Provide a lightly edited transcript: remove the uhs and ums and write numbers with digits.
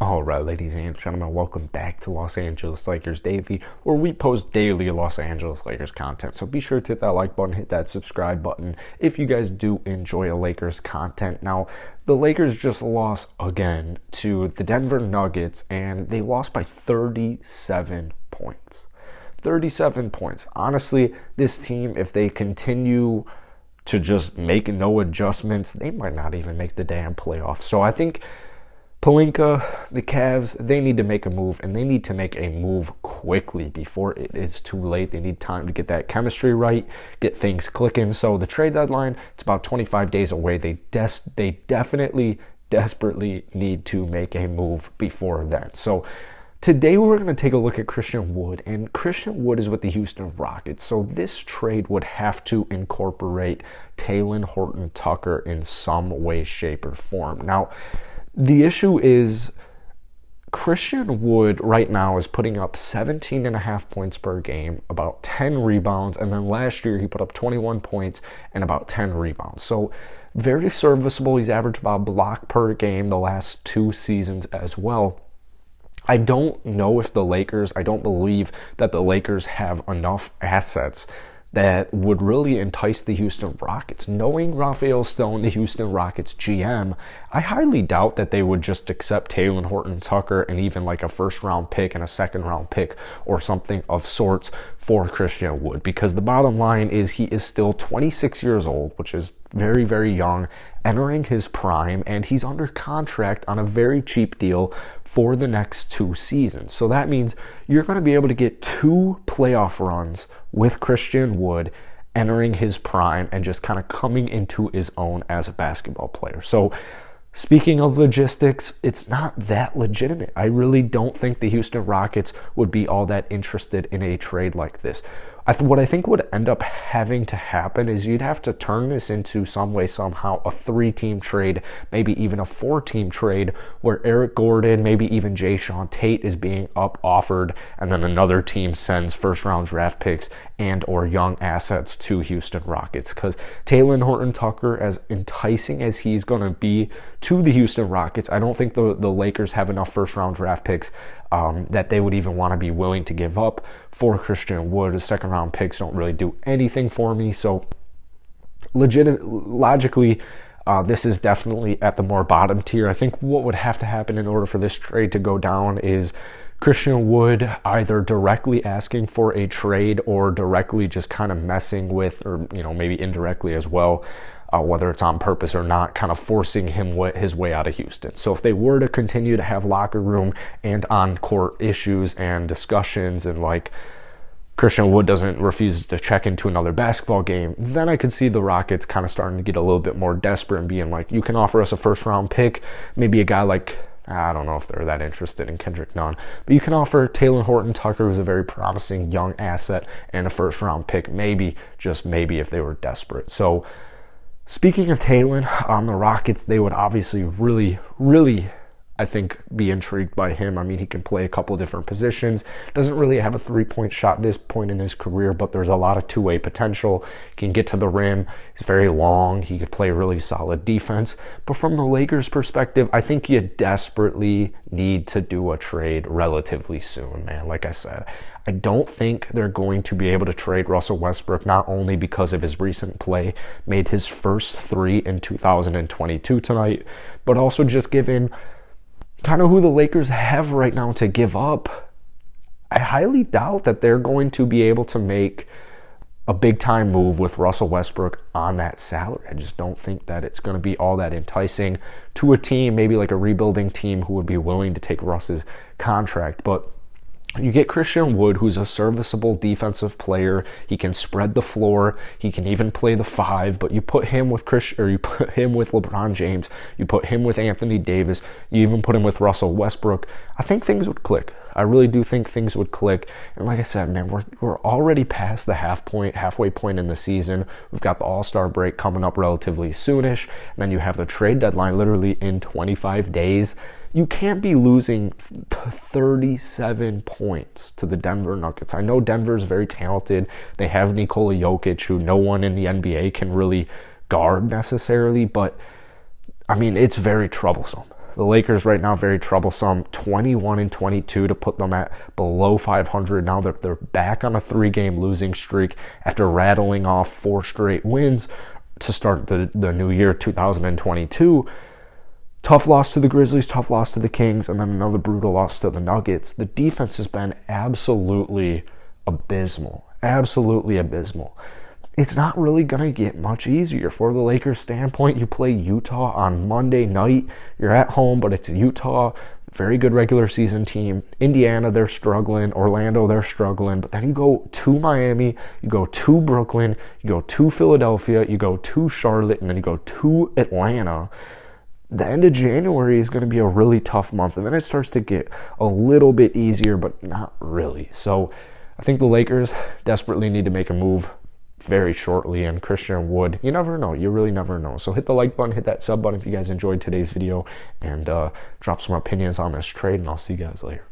All right, ladies and gentlemen, welcome back to Los Angeles Lakers Daily, where we post daily Los Angeles Lakers content. So be sure to hit that like button, hit that subscribe button if you guys do enjoy Lakers content. Now, the Lakers just lost again to the Denver Nuggets, and they lost by 37 points. 37 points. Honestly, this team, if they continue to just make no adjustments, they might not even make the damn playoffs. So I think Pelinka, the Cavs, they need to make a move, and they need to make a move quickly before it is too late. They need time to get that chemistry right, get things clicking. So the trade deadline, it's about 25 days away. They definitely, desperately need to make a move before then. So today we're going to take a look at Christian Wood, and Christian Wood is with the Houston Rockets. So this trade would have to incorporate Talen Horton-Tucker in some way, shape, or form. Now, the issue is Christian Wood right now is putting up 17.5 points per game, about 10 rebounds, and then last year he put up 21 points and about 10 rebounds. So very serviceable. He's averaged about a block per game the last 2 seasons as well. I don't know if the Lakers, I don't believe that the Lakers have enough assets that would really entice the Houston Rockets. Knowing Rafael Stone, the Houston Rockets GM, I highly doubt that they would just accept Talen Horton-Tucker and even like a first-round pick and a second-round pick or something of sorts for Christian Wood, because the bottom line is he is still 26 years old, which is very, very young, entering his prime, and he's under contract on a very cheap deal for the next 2 seasons. So that means you're going to be able to get 2 playoff runs with Christian Wood entering his prime and just kind of coming into his own as a basketball player. So speaking of logistics, it's not that legitimate. I really don't think the Houston Rockets would be all that interested in a trade like this. What I think would end up having to happen is you'd have to turn this into some way, somehow, a 3-team trade, maybe even a 4-team trade, where Eric Gordon, maybe even Jae'Sean Tate is being offered, and then another team sends first-round draft picks and or young assets to Houston Rockets. Because Talen Horton-Tucker, as enticing as he's going to be to the Houston Rockets, I don't think the Lakers have enough first-round draft picks that they would even want to be willing to give up for Christian Wood. The second-round picks don't really do anything for me. So logically, this is definitely at the more bottom tier. I think what would have to happen in order for this trade to go down is Christian Wood either directly asking for a trade or directly just kind of messing with, or maybe indirectly as well, whether it's on purpose or not, kind of forcing his way out of Houston. So if they were to continue to have locker room and on-court issues and discussions, and like Christian Wood refuses to check into another basketball game, then I could see the Rockets kind of starting to get a little bit more desperate and being like, you can offer us a first-round pick, maybe a guy like, I don't know if they're that interested in Kendrick Nunn, but you can offer Talen Horton-Tucker, who's a very promising young asset, and a first-round pick, maybe, just maybe, if they were desperate. So speaking of Talen, on the Rockets, they would obviously really, really, I think, be intrigued by him. I mean, he can play a couple different positions. Doesn't really have a 3-point shot at this point in his career, but there's a lot of two-way potential. He can get to the rim. He's very long. He could play really solid defense. But from the Lakers' perspective, I think you desperately need to do a trade relatively soon, man. Like I said, I don't think they're going to be able to trade Russell Westbrook, not only because of his recent play, made his first 3 in 2022 tonight, but also just given kind of who the Lakers have right now to give up. I highly doubt that they're going to be able to make a big-time move with Russell Westbrook on that salary. I just don't think that it's going to be all that enticing to a team, maybe like a rebuilding team, who would be willing to take Russ's contract. But you get Christian Wood, who's a serviceable defensive player. He can spread the floor. He can even play the 5. But you put him with you put him with LeBron James. You put him with Anthony Davis. You even put him with Russell Westbrook. I think things would click. I really do think things would click. And like I said, man, we're already past the halfway point in the season. We've got the All-Star break coming up relatively soonish. And then you have the trade deadline literally in 25 days. You can't be losing 37 points to the Denver Nuggets. I know Denver's very talented. They have Nikola Jokic, who no one in the NBA can really guard necessarily, but I mean, it's very troublesome. The Lakers right now very troublesome, 21-22 to put them at below 500. Now they're back on a 3-game losing streak after rattling off 4 straight wins to start the new year 2022. Tough loss to the Grizzlies, tough loss to the Kings, and then another brutal loss to the Nuggets. The defense has been absolutely abysmal. Absolutely abysmal. It's not really going to get much easier for the Lakers standpoint. You play Utah on Monday night. You're at home, but it's Utah. Very good regular season team. Indiana, they're struggling. Orlando, they're struggling. But then you go to Miami, you go to Brooklyn, you go to Philadelphia, you go to Charlotte, and then you go to Atlanta. The end of January is going to be a really tough month, and then it starts to get a little bit easier, but not really. So I think the Lakers desperately need to make a move very shortly, and Christian Wood, you never know. You really never know. So hit the like button, hit that sub button if you guys enjoyed today's video, and drop some opinions on this trade, and I'll see you guys later.